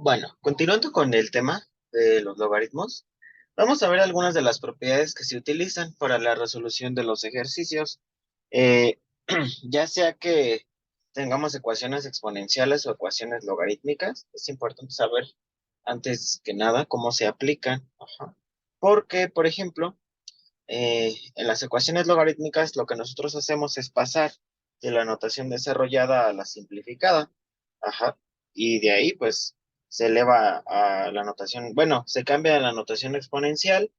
Bueno, continuando con el tema de los logaritmos, vamos a ver algunas de las propiedades que se utilizan para la resolución de los ejercicios. Eh, ya sea que tengamos ecuaciones exponenciales o ecuaciones logarítmicas, es importante saber antes que nada cómo se aplican. Ajá. Porque, por ejemplo, en las ecuaciones logarítmicas lo que nosotros hacemos es pasar de la notación desarrollada a la simplificada. Ajá. Y de ahí, pues, se eleva a la notación, bueno, se cambia a la notación exponencial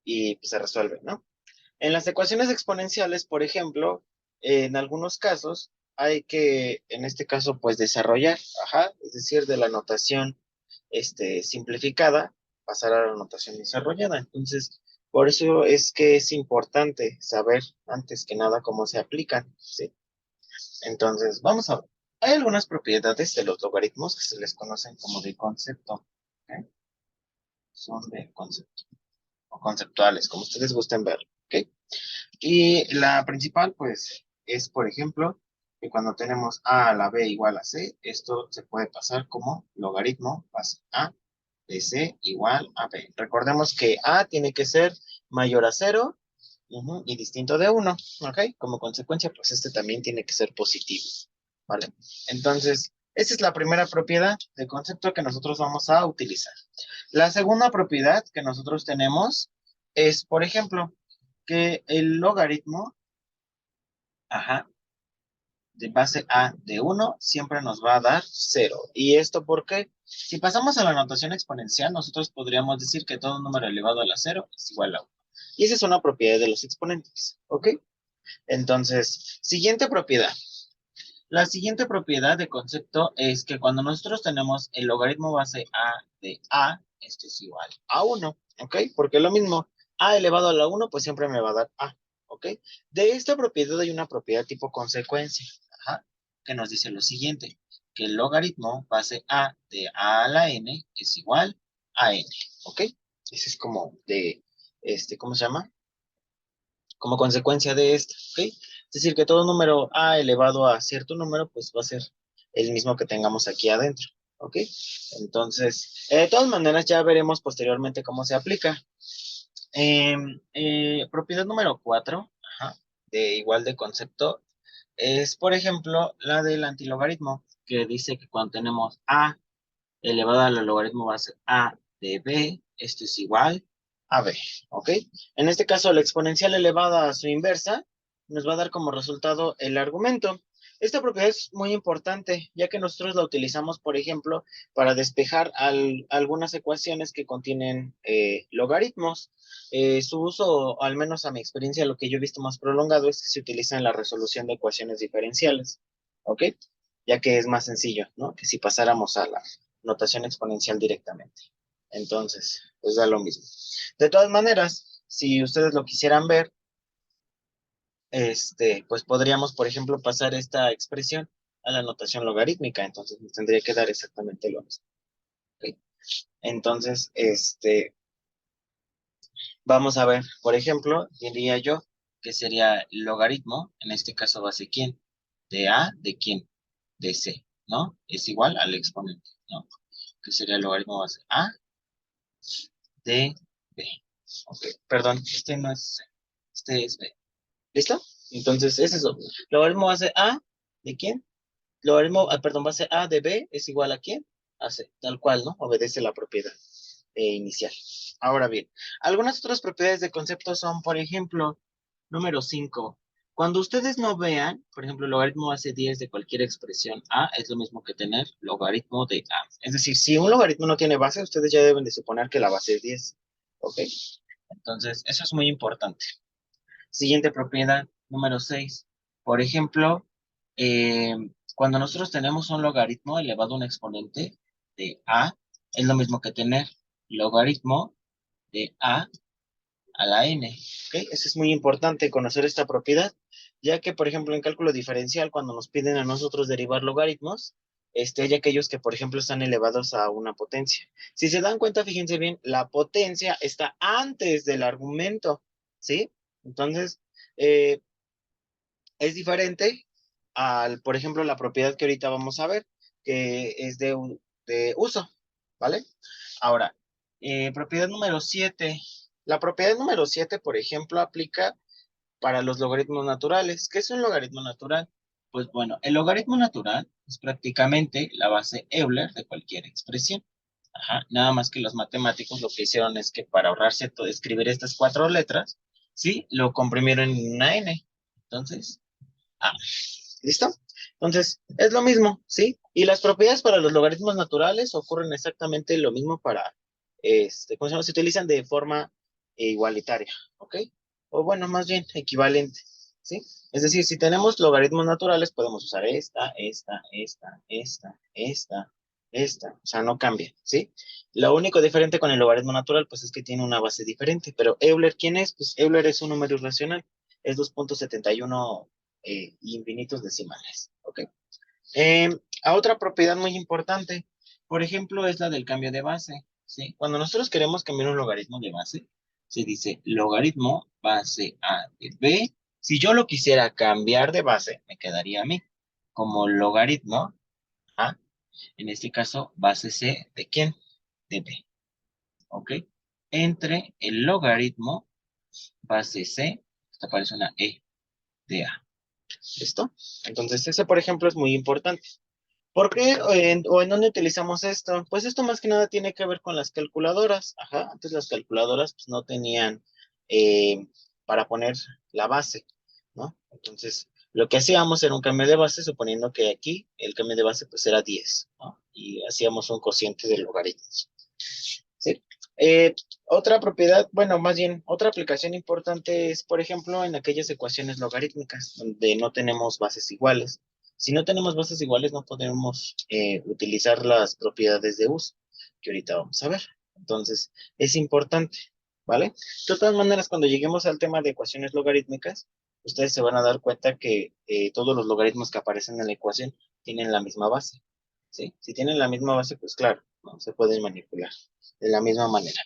y pues, se resuelve, ¿no? En las ecuaciones exponenciales, por ejemplo, en algunos casos hay que, en este caso, pues desarrollar, ajá, es decir, de la notación simplificada, pasar a la notación desarrollada. Entonces, por eso es que es importante saber antes que nada cómo se aplican, ¿sí? Entonces, vamos a ver. Hay algunas propiedades de los logaritmos que se les conocen como de concepto, ¿ok? Son de concepto o conceptuales, como ustedes gusten ver, ¿ok? Y la principal, pues, es, por ejemplo, que cuando tenemos a la b igual a c, esto se puede pasar como logaritmo base a de c igual a b. Recordemos que a tiene que ser mayor a cero, y distinto de uno, ¿ok? Como consecuencia, pues este también tiene que ser positivo, ¿vale? Entonces, esa es la primera propiedad de concepto que nosotros vamos a utilizar. La segunda propiedad que nosotros tenemos es, por ejemplo, que el logaritmo, ajá, de base a de uno siempre nos va a dar cero. ¿Y esto por qué? Si pasamos a la notación exponencial, nosotros podríamos decir que todo número elevado a la cero es igual a uno. Y esa es una propiedad de los exponentes, ¿ok? Entonces, siguiente propiedad. La siguiente propiedad de concepto es que cuando nosotros tenemos el logaritmo base a de a, esto es igual a uno, ¿ok? Porque lo mismo, a elevado a la uno, pues siempre me va a dar a, ¿ok? De esta propiedad hay una propiedad tipo consecuencia, ajá, que nos dice lo siguiente, que el logaritmo base a de a la n es igual a n, ¿ok? Ese es como de, ¿cómo se llama? Como consecuencia de esto, ¿ok? Es decir, que todo número a elevado a cierto número, pues va a ser el mismo que tengamos aquí adentro, ¿ok? Entonces, de todas maneras, ya veremos posteriormente cómo se aplica. Propiedad número 4, ajá, de igual de concepto, es, por ejemplo, la del antilogaritmo, que dice que cuando tenemos a elevado al logaritmo base a de b, esto es igual a b, ¿ok? En este caso, la exponencial elevada a su inversa nos va a dar como resultado el argumento. Esta propiedad es muy importante, ya que nosotros la utilizamos, por ejemplo, para despejar algunas ecuaciones que contienen logaritmos. Su uso, al menos a mi experiencia, lo que yo he visto más prolongado es que se utiliza en la resolución de ecuaciones diferenciales, ¿ok? Ya que es más sencillo, ¿no? Que si pasáramos a la notación exponencial directamente. Entonces, pues da lo mismo. De todas maneras, si ustedes lo quisieran ver, pues podríamos, por ejemplo, pasar esta expresión a la notación logarítmica, entonces nos tendría que dar exactamente lo mismo. ¿Ok? Entonces, vamos a ver, por ejemplo, diría yo que sería el logaritmo, en este caso va a ser quién, de A, ¿de quién? De C, ¿no? Es igual al exponente, ¿no? Que sería el logaritmo va a ser A de B. Ok, perdón, este no es C, este es B. ¿Listo? Entonces, es eso. Logaritmo base A, ¿de quién? Logaritmo, perdón, base A de B es igual a quién? A C, tal cual, ¿no? Obedece la propiedad inicial. Ahora bien, algunas otras propiedades de concepto son, por ejemplo, número 5. Cuando ustedes no vean, por ejemplo, logaritmo base 10 de cualquier expresión A es lo mismo que tener logaritmo de A. Es decir, si un logaritmo no tiene base, ustedes ya deben de suponer que la base es 10. ¿Ok? Entonces, eso es muy importante. Siguiente propiedad, número 6. Por ejemplo, eh, cuando nosotros tenemos un logaritmo elevado a un exponente de a, es lo mismo que tener logaritmo de a la n. ¿Ok? Eso es muy importante conocer esta propiedad, ya que, por ejemplo, en cálculo diferencial, cuando nos piden a nosotros derivar logaritmos, hay aquellos que, por ejemplo, están elevados a una potencia. Si se dan cuenta, fíjense bien, la potencia está antes del argumento, ¿sí? Entonces, eh, es diferente al, por ejemplo, la propiedad que ahorita vamos a ver, que es de uso. ¿vale? Ahora, propiedad número 7. La propiedad número 7, por ejemplo, aplica para los logaritmos naturales. ¿Qué es un logaritmo natural? Pues bueno, el logaritmo natural es prácticamente la base Euler de cualquier expresión. Ajá, nada más que los matemáticos lo que hicieron es que para ahorrarse todo, escribir estas 4 letras, ¿sí? Lo comprimieron en una n. Entonces, ah, ¿listo? Entonces, es lo mismo, ¿sí? Y las propiedades para los logaritmos naturales ocurren exactamente lo mismo para, ¿cómo se llama? Se utilizan de forma igualitaria, ¿ok? O bueno, más bien equivalente, ¿sí? Es decir, si tenemos logaritmos naturales, podemos usar esta, o sea, no cambia, ¿sí? Lo único diferente con el logaritmo natural, pues es que tiene una base diferente, pero Euler, ¿quién es? Pues Euler es un número irracional, es 2,71 infinitos decimales, ¿ok? Eh, a otra propiedad muy importante, por ejemplo, es la del cambio de base, ¿sí? Cuando nosotros queremos cambiar un logaritmo de base, se dice logaritmo base A de B. Si yo lo quisiera cambiar de base, me quedaría a mí como logaritmo A, en este caso, base C de ¿quién? De B, ¿ok? Entre el logaritmo base C, esta aparece una E de A. ¿Listo? Entonces, ese, por ejemplo, es muy importante. ¿Por qué o en dónde utilizamos esto? Pues esto más que nada tiene que ver con las calculadoras. Ajá, antes las calculadoras pues, no tenían eh, para poner la base, ¿no? Entonces, lo que hacíamos era un cambio de base, suponiendo que aquí el cambio de base pues era 10, ¿no? Y hacíamos un cociente de logaritmos. ¿Sí? Eh, otra propiedad, bueno, más bien, otra aplicación importante es, por ejemplo, en aquellas ecuaciones logarítmicas, donde no tenemos bases iguales. Si no tenemos bases iguales, no podemos utilizar las propiedades de uso, que ahorita vamos a ver. Entonces, es importante, ¿vale? De todas maneras, cuando lleguemos al tema de ecuaciones logarítmicas, ustedes se van a dar cuenta que todos los logaritmos que aparecen en la ecuación tienen la misma base, ¿sí? Si tienen la misma base, pues claro, no se pueden manipular de la misma manera.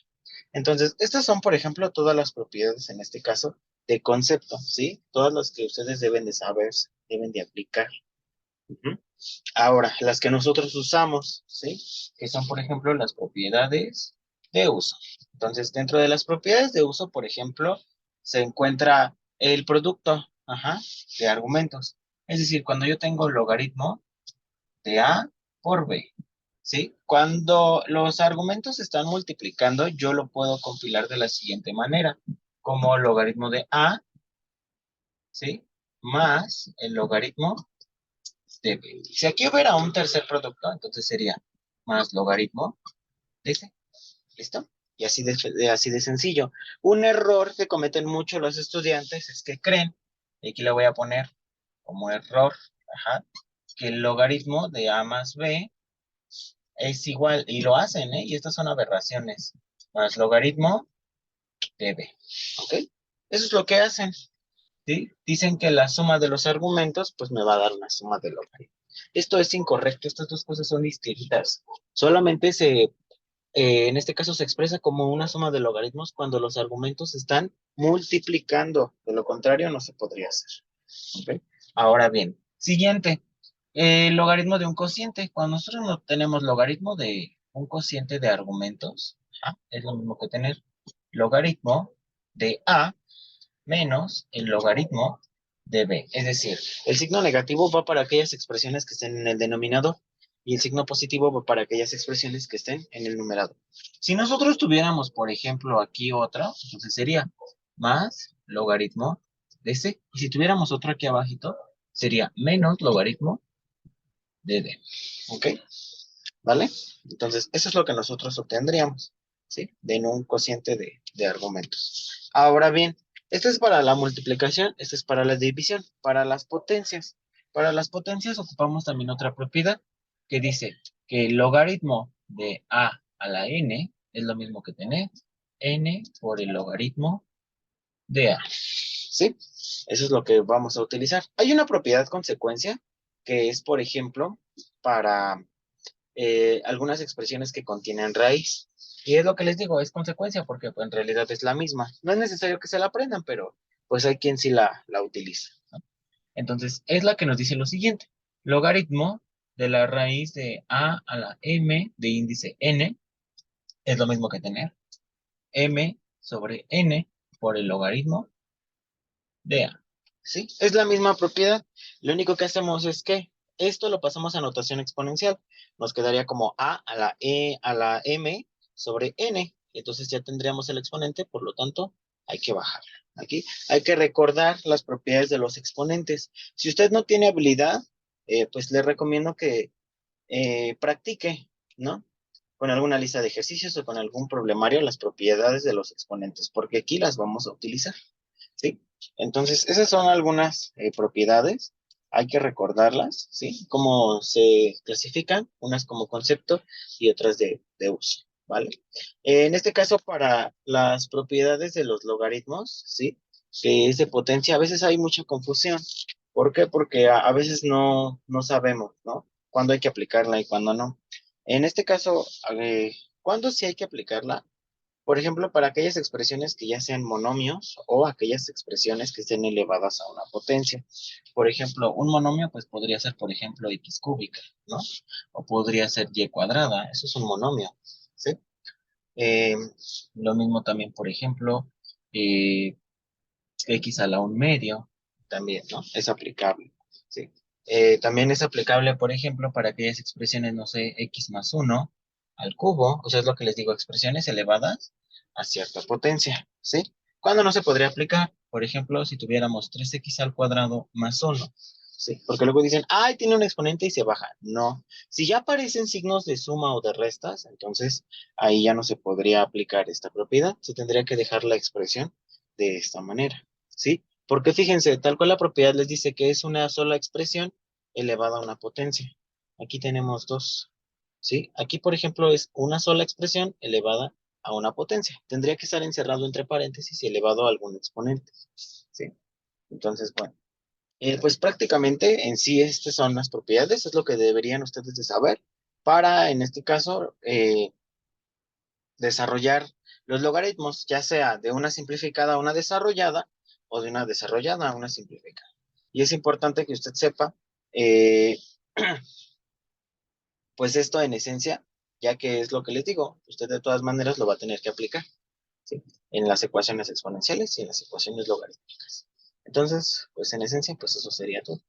Entonces, estas son, por ejemplo, todas las propiedades, en este caso, de concepto, ¿sí? Todas las que ustedes deben de saber, deben de aplicar. Ujú. Ahora, las que nosotros usamos, ¿sí? Que son, por ejemplo, las propiedades de uso. Entonces, dentro de las propiedades de uso, por ejemplo, se encuentra el producto, ajá, de argumentos. Es decir, cuando yo tengo logaritmo de A por B, ¿sí? Cuando los argumentos se están multiplicando, yo lo puedo compilar de la siguiente manera, como logaritmo de A, ¿sí? Más el logaritmo de B. Si aquí hubiera un tercer producto, entonces sería más logaritmo de C. ¿Listo? Y así de sencillo. Un error que cometen mucho los estudiantes es que creen, y aquí le voy a poner como error, ajá, que el logaritmo de A más B es igual, y lo hacen, ¿eh? Y estas son aberraciones, más logaritmo de b, ¿ok? Eso es lo que hacen, ¿sí? Dicen que la suma de los argumentos, pues me va a dar una suma de logaritmo. Esto es incorrecto, estas dos cosas son distintas. Solamente en este caso se expresa como una suma de logaritmos cuando los argumentos se están multiplicando. De lo contrario, no se podría hacer. ¿Ok? Ahora bien, siguiente, el logaritmo de un cociente. Cuando nosotros no tenemos logaritmo de un cociente de argumentos, es lo mismo que tener logaritmo de A menos el logaritmo de B. Es decir, el signo negativo va para aquellas expresiones que estén en el denominador y el signo positivo va para aquellas expresiones que estén en el numerador. Si nosotros tuviéramos, por ejemplo, aquí otra, entonces sería más logaritmo de C. Y si tuviéramos otro aquí abajito, sería menos logaritmo de D. ¿Ok? ¿Vale? Entonces, eso es lo que nosotros obtendríamos, ¿sí? De un cociente de argumentos. Ahora bien, esto es para la multiplicación, esto es para la división, para las potencias. Para las potencias ocupamos también otra propiedad que dice que el logaritmo de a la n es lo mismo que tener n por el logaritmo de a. ¿Sí? Eso es lo que vamos a utilizar. Hay una propiedad consecuencia que es, por ejemplo, para algunas expresiones que contienen raíz. Y es lo que les digo, es consecuencia porque pues, en realidad es la misma. No es necesario que se la aprendan, pero pues hay quien sí la utiliza, ¿no? Entonces, es la que nos dice lo siguiente. Logaritmo de la raíz de a la m de índice n es lo mismo que tener m sobre n por el logaritmo de a. ¿Sí? Es la misma propiedad. Lo único que hacemos es que esto lo pasamos a notación exponencial. Nos quedaría como a a la e a la m sobre n. Entonces ya tendríamos el exponente, por lo tanto, hay que bajarlo. Aquí hay que recordar las propiedades de los exponentes. Si usted no tiene habilidad, pues le recomiendo que practique, ¿no? Con alguna lista de ejercicios o con algún problemario las propiedades de los exponentes, porque aquí las vamos a utilizar. ¿Sí? Entonces, esas son algunas propiedades, hay que recordarlas, ¿sí? Cómo se clasifican, unas como concepto y otras de uso, ¿vale? En este caso, para las propiedades de los logaritmos, ¿sí? Que es de potencia, a veces hay mucha confusión. ¿Por qué? Porque a veces no sabemos, ¿no? Cuándo hay que aplicarla y cuándo no. En este caso, ¿cuándo sí hay que aplicarla? Por ejemplo, para aquellas expresiones que ya sean monomios o aquellas expresiones que estén elevadas a una potencia. Por ejemplo, un monomio pues podría ser, por ejemplo, x cúbica, ¿no? O podría ser y cuadrada, eso es un monomio, ¿sí? Eh, lo mismo también, por ejemplo, eh, x a la un medio, también, ¿no? Es aplicable, ¿sí? También es aplicable, por ejemplo, para aquellas expresiones, no sé, x más uno al cubo, o sea, es lo que les digo, expresiones elevadas a cierta potencia, ¿sí? ¿Cuándo no se podría aplicar? Por ejemplo, si tuviéramos 3x al cuadrado más uno, ¿sí? Porque luego dicen, ay, tiene un exponente y se baja. No. Si ya aparecen signos de suma o de restas, entonces ahí ya no se podría aplicar esta propiedad, se tendría que dejar la expresión de esta manera. ¿Sí? Porque fíjense, tal cual la propiedad les dice que es una sola expresión elevada a una potencia. Aquí tenemos dos, ¿sí? Aquí, por ejemplo, es una sola expresión elevada a una potencia. Tendría que estar encerrado entre paréntesis y elevado a algún exponente, ¿sí? Entonces, bueno, pues prácticamente en sí estas son las propiedades, es lo que deberían ustedes de saber para, en este caso, desarrollar los logaritmos, ya sea de una simplificada a una desarrollada o de una desarrollada a una simplificada. Y es importante que usted sepa, eh, pues esto en esencia, ya que es lo que les digo, usted de todas maneras lo va a tener que aplicar, ¿sí? En las ecuaciones exponenciales y en las ecuaciones logarítmicas. Entonces, pues en esencia, pues eso sería todo.